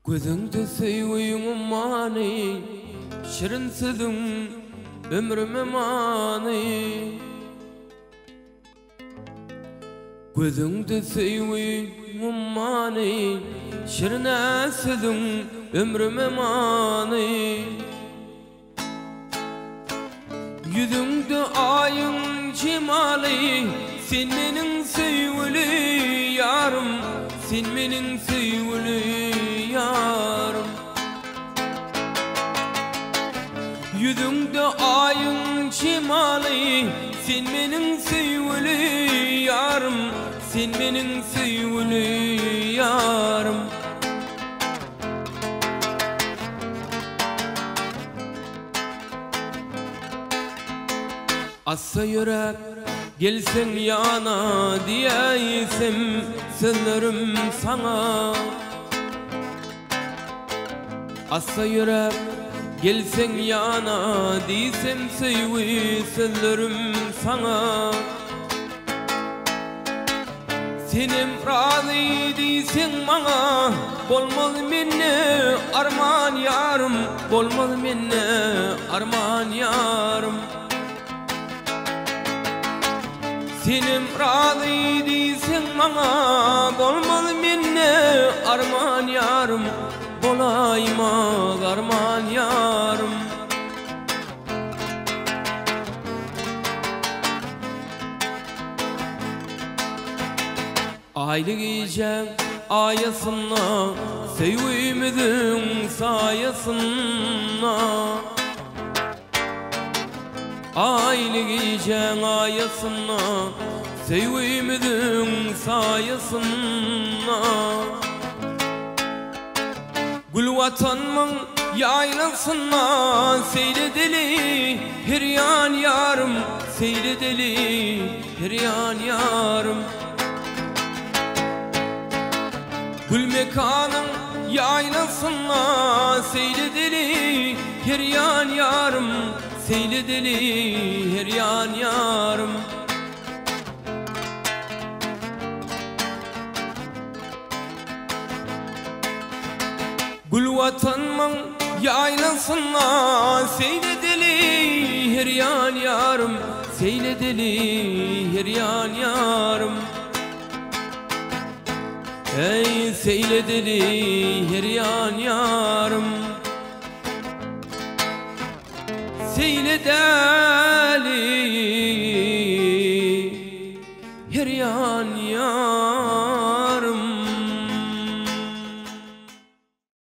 Gözüňde söýüň many, şirin sözüň ömrüme many. Gözüňde söýüň many, şirin sözüň ömrüme many. Yüzüňde aýyň jemaly, sen meniň söýgüli ýarym, sen meniň söýgüli ýarym. Yüzüňde aýyň jemaly, sen meniň söýgüli ýarym, sen meniň söýgüli ýarym. Assa yürek gelsen yana diýeýsem sözlerim sana. Assa yürek gelsen yana diýsem söýgü sözlerim sana. Senem razy diýsen maňa, bolmaly menne arman ýarym, bolmaly menne arman ýarym. Senem razy diýsen maňa, bolmaly menne arman ýarym, bolaýma arman ýarym. Aýlyk ýeýjäň aýasyna, söýgümiziň saýasyna. Aýlyk ýeýjäň aýasyna, söýgümiziň saýasyna. Gül watanmyň ýaylasyna, seýledeli her ýan ýarym, seýledeli her ýan ýarym. Gül mekanyň ýaylasyna, seýledeli her ýan ýarym, seýledeli her ýan ýarym. Gül watanmyň ýaylasyna, seýledeli her ýan ýarym, seýledeli her ýan ýarym. Ey seýledeli her ýan ýarym, seýledeli her ýan ýarym.